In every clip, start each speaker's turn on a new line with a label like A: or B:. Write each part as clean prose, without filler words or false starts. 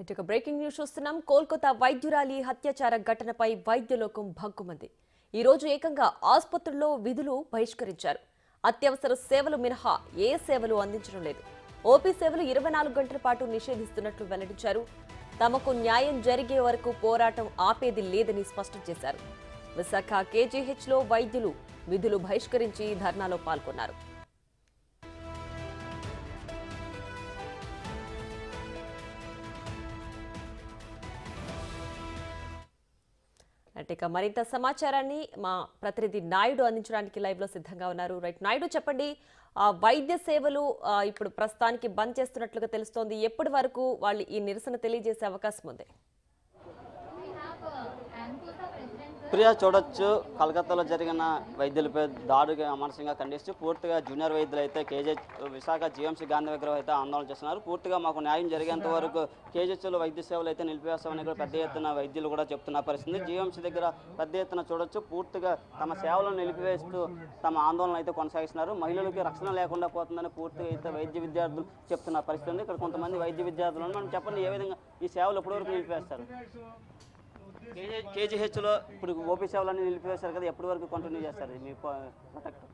A: ఇక breaking news చూస్తున్నాం. కోల్కతా వైద్యురాలి హత్యాచార ఘటనపై వైద్యలోకం భగ్గుమంది. ఈ రోజు ఏకంగా ఆసుపత్రుల్లో విధులు బహిష్కరించారు. అత్యవసర సేవలు మినహా ఏ సేవలు అందించడం లేదు. ఓపీ సేవలు 24 గంటల పాటు నిషేధిస్తున్నట్లు వెల్లడించారు. తమకు న్యాయం జరిగే వరకు పోరాటం ఆపేది లేదని స్పష్టం చేశారు. విశాఖ కేజీహెచ్లో వైద్యులు విధులు బహిష్కరించి ధర్నాలో పాల్గొన్నారు. ఇక మరింత సమాచారాన్ని మా ప్రతినిధి నాయుడు అందించడానికి లైవ్ లో సిద్ధంగా ఉన్నారు. రైట్ నాయుడు, చెప్పండి. వైద్య సేవలు ఇప్పుడు ప్రస్తుతానికి బంద్ చేస్తున్నట్లుగా తెలుస్తోంది. ఎప్పటి వరకు వాళ్ళు ఈ నిరసన తెలియజేసే అవకాశం ఉంది?
B: ప్రియా, చూడొచ్చు కలకత్తాలో జరిగిన వైద్యులపై దాడిగా అమానుషంగా ఖండిస్తూ పూర్తిగా జూనియర్ వైద్యులు అయితే విశాఖ జీఎంసీ గాంధీ విగ్రహం అయితే ఆందోళన చేస్తున్నారు. పూర్తిగా మాకు న్యాయం జరిగేంత వరకు కేజీహెచ్లో వైద్య సేవలు అయితే నిలిపివేస్తామని కూడా పెద్ద ఎత్తున వైద్యులు కూడా చెప్తున్న పరిస్థితి. జీఎంసీ దగ్గర పెద్ద ఎత్తున చూడొచ్చు పూర్తిగా తమ సేవలను నిలిపివేస్తూ తమ ఆందోళన అయితే కొనసాగిస్తున్నారు. మహిళలకి రక్షణ లేకుండా పోతుందని పూర్తిగా అయితే వైద్య విద్యార్థులు చెప్తున్న పరిస్థితి ఉంది. ఇక్కడ కొంతమంది వైద్య విద్యార్థులను మనం చెప్పండి, ఏ విధంగా ఈ సేవలు ఎప్పటివరకు నిలిపివేస్తారు? కేజీహెచ్లో ఇప్పుడు ఓపీ సేవలన్నీ నిలిపివేశారు కదా, ఎప్పటి వరకు కంటిన్యూ చేస్తారు మీ ప్రొటెక్ట్?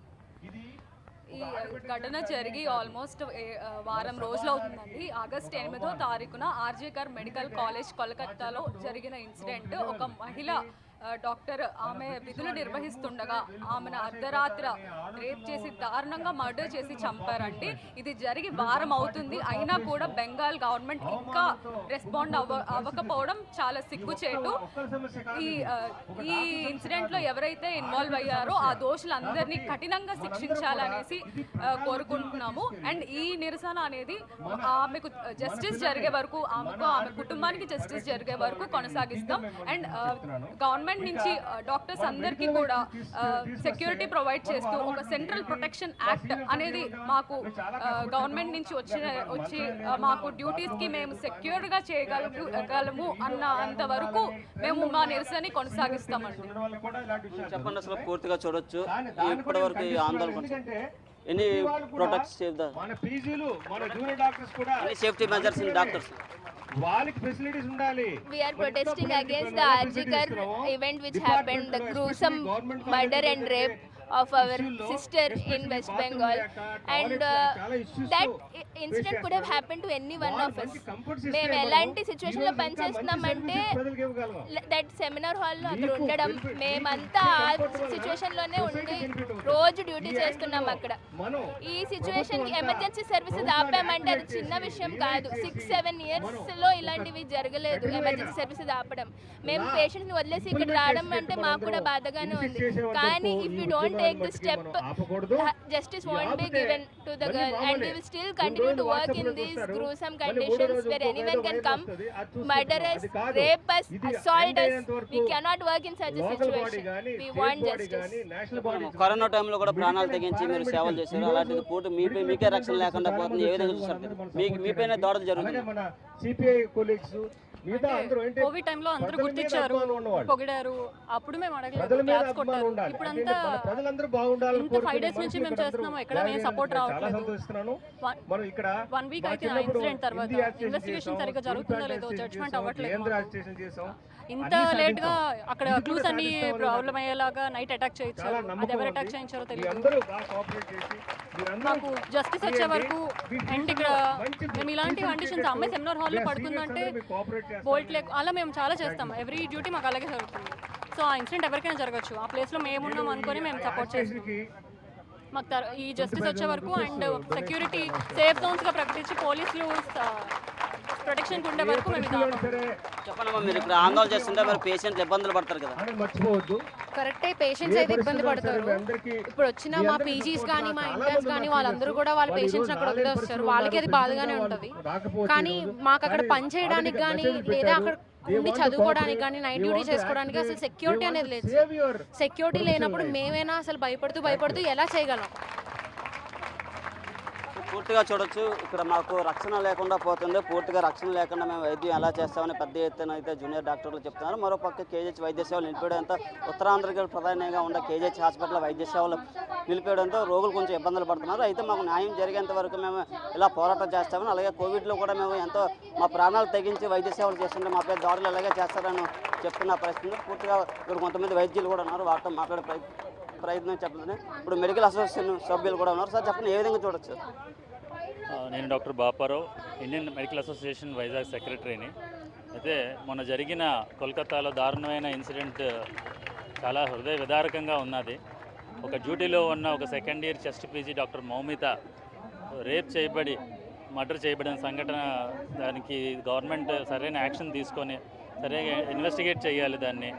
C: ఈ ఘటన జరిగి ఆల్మోస్ట్ వారం రోజులు అవుతుందండి. ఆగస్టు 8వ తారీఖున ఆర్జేకర్ మెడికల్ కాలేజ్ కోల్కతాలో జరిగిన ఇన్సిడెంట్. ఒక మహిళ డాక్టర్ ఆమె విధులు నిర్వహిస్తుండగా ఆమెను అర్ధరాత్రి రేప్ చేసి దారుణంగా మర్డర్ చేసి చంపారండి. ఇది జరిగి వారం అవుతుంది, అయినా కూడా బెంగాల్ గవర్నమెంట్ ఇంకా రెస్పాండ్ అవ్వకపోవడం చాలా సిగ్గుచేటు. ఈ ఇన్సిడెంట్లో ఎవరైతే ఇన్వాల్వ్ అయ్యారో ఆ దోషులందరినీ కఠినంగా శిక్షించాలనేసి కోరుకుంటున్నాము. అండ్ ఈ నిరసన అనేది ఆమెకు జస్టిస్ జరిగే వరకు, ఆమె కుటుంబానికి జస్టిస్ జరిగే వరకు కొనసాగిస్తాం. అండ్ గవర్నమెంట్ నుంచి డాక్టర్స్ అందరికీ కూడా సెక్యూరిటీ ప్రొవైడ్ చేస్తూ ఒక సెంట్రల్ ప్రొటెక్షన్ యాక్ట్ అనేది మాకు గవర్నమెంట్ నుంచి వచ్చి మాకు డ్యూటీస్కి మేము సెక్యూర్గా చేయగలము అంత వరకు మేము మా నిరసనని కొనసాగిస్తామండి.
B: చెప్పండి, అసలు పూర్తిగా చూడొచ్చు ఇప్పటి వరకు ఆందోళన ఎన్ని ప్రొటెక్ట్స్
D: మన పీజీలు మన జూనియర్ డాక్టర్స్ కూడా
B: సేఫ్టీ మెజర్స్ ఇన్ డాక్టర్స్
D: వాళ్ళకి ఫెసిలిటీస్ ఉండాలి.
E: We are protesting against the Arjikar event which happened, the gruesome murder and rape of our sister in West Bengal, and that incident could have happened to any one of us. మేము ఎలాంటి situation లో పనిచేస్తున్నామంటే that seminar hall లో అక్కడ ఉండడం, మేమంతా ఆ situation లోనే ఉండి రోజు డ్యూటీ చేస్తున్నాం అక్కడ. ఈ సిచ్యువేషన్ కి ఎమర్జెన్సీ సర్వీసెస్ ఆపామంటే అది చిన్న విషయం కాదు. 6-7 years లో ఇలాంటివి జరగలేదు ఎమర్జెన్సీ సర్వీసెస్ ఆపడం. మేము పేషెంట్స్ ని వదిలేసి ఇక్కడ రావడం అంటే మాకు కూడా బాధగానే ఉంది. కానీ if you don't take this step, justice won't be given to the girl, and we will still continue to work in these gruesome conditions where anyone can come, murder us, rape us, assault us. We cannot work in such a situation. We want justice.
B: Corona టైంలో కూడా ప్రాణాలు తెగించి మీరు సేవలు చేశారు. అలాంటిది పూర్తి మీకే రక్షణ లేకుండా పోతుంది. ఏ విధంగా చూస్తారు? మీపైన దాడులు జరుగుతుంది.
C: కోవిడ్ టైంలో అందరూ గుర్తించారు, పొగిడారు. అప్పుడు మేము అడగలేదు, ట్యాబ్స్ కొట్టారు. ఇప్పుడంతా ఇంత 5 days నుంచి మేము చేస్తున్నాము, ఎక్కడ మేము సపోర్ట్ రావట్లేదు. 1 week అయితే ఆ ఇన్సిడెంట్ తర్వాత ఇన్వెస్టిగేషన్ సరిగ్గా జరుగుతుందో లేదో జడ్జ్మెంట్ అవ్వట్లేదు. ఇంత లేట్ గా అక్కడ క్లూస్ అన్ని ప్రాబ్లం అయ్యేలాగా నైట్ అటాక్ చేయించారు. అది ఎవరు అటాక్ చేయించారో తెలియదు. మాకు జస్టిస్ వచ్చే వరకు అండ్ ఇక్కడ మేము ఇలాంటి కండిషన్స్, అమ్మాయి సెమినార్ హాల్లో పడుకుందంటే బోల్ట్ లేక అలా మేము చాలా చేస్తాం. ఎవ్రీ డ్యూటీ మాకు అలాగే జరుగుతుంది. సో ఆ ఇన్సిడెంట్ ఎవరికైనా జరగచ్చు. ఆ ప్లేస్లో మేమున్నాం అనుకొని మేము సపోర్ట్ చేస్తాం. మాకు ఈ జస్టిస్ వచ్చే వరకు అండ్ సెక్యూరిటీ సేఫ్ జోన్స్గా ప్రకటించి పోలీసులు ప్రొటెక్షన్ ఉండే వరకు మేము
B: చెప్పండి. మీరు ఇక్కడ ఆందోళన చేస్తుంటే మరి పేషెంట్లు ఇబ్బందులు పడతారు కదా?
F: కరెక్టే, పేషెంట్స్ అయితే ఇబ్బంది పడతారు. ఇప్పుడు వచ్చిన మా పీజీస్ కానీ మా ఇంటర్న్స్ కానీ వాళ్ళందరూ కూడా వాళ్ళ పేషెంట్స్ అక్కడ వదిలేస్తారు. వాళ్ళకి అది బాధగానే ఉంటుంది. కానీ మాకు అక్కడ పని చేయడానికి కానీ లేదా అక్కడ ఉండి చదువుకోవడానికి కానీ నైట్ డ్యూటీ చేసుకోవడానికి అసలు సెక్యూరిటీ అనేది లేదు. సెక్యూరిటీ లేనప్పుడు మేమైనా అసలు భయపడుతూ ఎలా చేయగలం?
B: పూర్తిగా చూడొచ్చు ఇక్కడ మాకు రక్షణ లేకుండా పోతుంది. పూర్తిగా రక్షణ లేకుండా మేము వైద్యం ఎలా చేస్తామని పెద్ద ఎత్తున అయితే జూనియర్ డాక్టర్లు చెప్తున్నారు. మరోపక్క కేజీహెచ్ వైద్య సేవలు నిలిపేయడంతో ఉత్తరాంధ్రకి ప్రధానంగా ఉన్న కేజీహెచ్ హాస్పిటల్ వైద్య సేవలు నిలిపేయడంతో రోగులు కొంచెం ఇబ్బందులు పడుతున్నారు. అయితే మాకు న్యాయం జరిగేంత వరకు మేము ఇలా పోరాటం చేస్తామని, అలాగే కోవిడ్లో కూడా మేము ఎంతో మా ప్రాణాలు తెగించి వైద్య సేవలు చేస్తుంటే మాపై దాడులు ఎలాగే చేస్తారని చెప్తున్న పరిస్థితి. పూర్తిగా ఇక్కడ కొంతమంది వైద్యులు కూడా ఉన్నారు, వారితో మాట్లాడే ప్రయత్నం చెప్పలేదు. ఇప్పుడు మెడికల్ అసోసియేషన్ సభ్యులు కూడా ఉన్నారు. సార్ చెప్పండి, ఏ విధంగా చూడొచ్చు?
G: నేను doctor Bapa Rao, Indian medical association Vizag సెక్రటరీని. అయితే మొన్న జరిగిన కోల్కతాలో దారుణమైన ఇన్సిడెంట్ చాలా హృదయ విదారకంగా ఉన్నది. ఒక డ్యూటీలో ఉన్న ఒక second year chest PG doctor Moumita rape చేయబడి మర్డర్ చేయబడిన సంఘటన. దానికి గవర్నమెంట్ సరైన యాక్షన్ తీసుకొని సరిగా ఇన్వెస్టిగేట్ చేయాలి. దాన్ని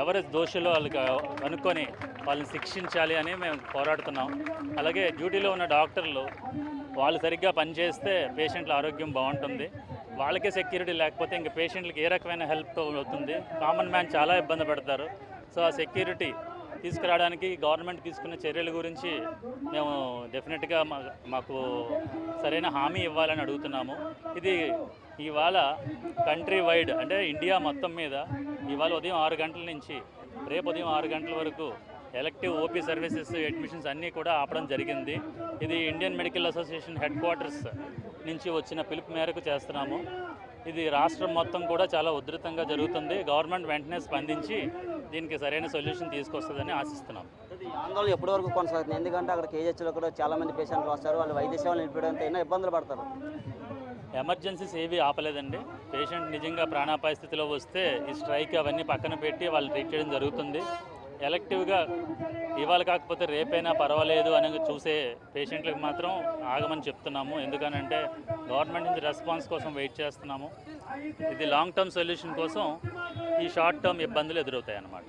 G: ఎవరి దోషులో వాళ్ళకి కనుక్కొని వాళ్ళని శిక్షించాలి అని మేము పోరాడుతున్నాం. అలాగే డ్యూటీలో ఉన్న డాక్టర్లు వాళ్ళు సరిగ్గా పనిచేస్తే పేషెంట్ల ఆరోగ్యం బాగుంటుంది. వాళ్ళకే సెక్యూరిటీ లేకపోతే ఇంకా పేషెంట్లకి ఏ రకమైన హెల్ప్ అవుతుంది? కామన్ మ్యాన్ చాలా ఇబ్బంది పడతారు. సో ఆ సెక్యూరిటీ తీసుకురావడానికి గవర్నమెంట్ తీసుకున్న చర్యల గురించి మేము డెఫినెట్గా మాకు సరైన హామీ ఇవ్వాలని అడుగుతున్నాము. ఇది ఇవాళ కంట్రీ వైడ్ అంటే ఇండియా మొత్తం మీద ఇవాళ ఉదయం 6 గంటల నుంచి రేపు ఉదయం 6 గంటల వరకు ఎలక్టివ్ ఓపీ సర్వీసెస్ అడ్మిషన్స్ అన్నీ కూడా ఆపడం జరిగింది. ఇది Indian medical association head quarters నుంచి వచ్చిన పిలుపు మేరకు చేస్తున్నాము. ఇది రాష్ట్రం మొత్తం కూడా చాలా ఉధృతంగా జరుగుతుంది. గవర్నమెంట్ వెంటనే స్పందించి దీనికి సరైన సొల్యూషన్ తీసుకొస్తుందని ఆశిస్తున్నాం.
B: ఆందోళన ఎప్పటి వరకు కొనసాగుతుంది? ఎందుకంటే అక్కడ కేజీహెచ్లో కూడా చాలామంది పేషెంట్లు వస్తారు, వాళ్ళు వైద్య సేవలు నిలిపేయడంతో ఎన్నో ఇబ్బందులు పడతారు.
G: ఎమర్జెన్సీస్ ఏవి ఆపలేదండి. పేషెంట్ నిజంగా ప్రాణాపాయ స్థితిలో వస్తే ఈ స్ట్రైక్ అవన్నీ పక్కన పెట్టి వాళ్ళు ట్రీట్ చేయడం జరుగుతుంది. ఎలక్టివ్గా ఇవాళ కాకపోతే రేపైనా పర్వాలేదు అని చూసే పేషెంట్లకు మాత్రం ఆగమని చెప్తున్నాము. ఎందుకనంటే గవర్నమెంట్ నుంచి రెస్పాన్స్ కోసం వెయిట్ చేస్తున్నాము. ఇది లాంగ్ టర్మ్ సొల్యూషన్ కోసం ఈ షార్ట్ టర్మ్ ఇబ్బందులు ఎదురవుతాయి అన్నమాట.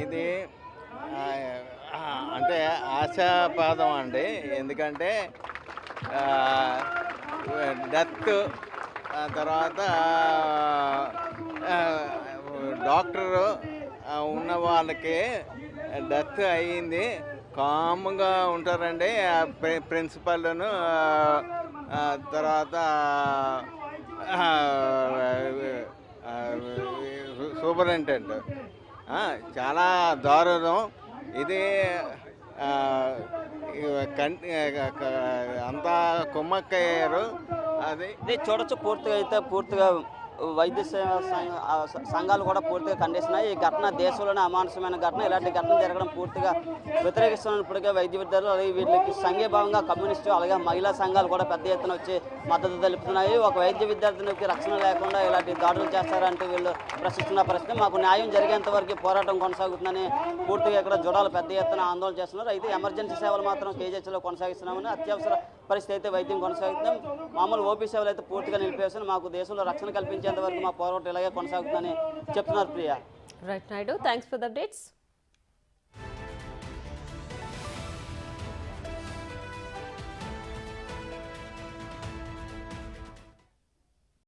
H: ఇది అంటే ఆశాపాదం అండి. ఎందుకంటే డెత్ తర్వాత డాక్టరు ఉన్న వాళ్ళకి డెత్ అయ్యింది, కామ్గా ఉంటారండి. ప్రిన్సిపల్ను తర్వాత సూపరింటెండెంట్ చాలా దారుణం ఇది. అంతా కుమ్మక్కయ్యారు. అది
B: చూడొచ్చు. పూర్తిగా వైద్య సంఘాలు కూడా పూర్తిగా ఖండిస్తున్నాయి. ఈ ఘటన దేశంలోనే అమానుషమైన ఘటన. ఇలాంటి ఘటన జరగడం పూర్తిగా వ్యతిరేకిస్తున్నప్పటికీ వైద్య విద్యార్థులు అలాగే వీళ్ళకి సంఘీభావంగా కమ్యూనిస్టు అలాగే మహిళా సంఘాలు కూడా పెద్ద ఎత్తున వచ్చి మద్దతు తెలుపుతున్నాయి. ఒక వైద్య విద్యార్థులకి రక్షణ లేకుండా ఇలాంటి దాడులు చేస్తారంటూ వీళ్ళు ప్రశ్నిస్తున్న పరిస్థితి. మాకు న్యాయం జరిగేంత వరకు పోరాటం కొనసాగుతుందని పూర్తిగా ఇక్కడ జుడాలు పెద్ద ఎత్తున ఆందోళన చేస్తున్నారు. అయితే ఎమర్జెన్సీ సేవలు మాత్రం కేజీహెచ్లో కొనసాగిస్తున్నామని, అత్యవసర పరిస్థితి అయితే వైద్యం కొనసాగుతున్నాం. మామూలు ఓపీ సేవలు అయితే పూర్తిగా నిలిపేస్తాను. మాకు దేశంలో రక్షణ కల్పించేంత వరకు మా పోరాటం ఇలాగే కొనసాగుతుందని చెప్తున్నారు. Priya.
A: Right Naidu, thanks for the updates.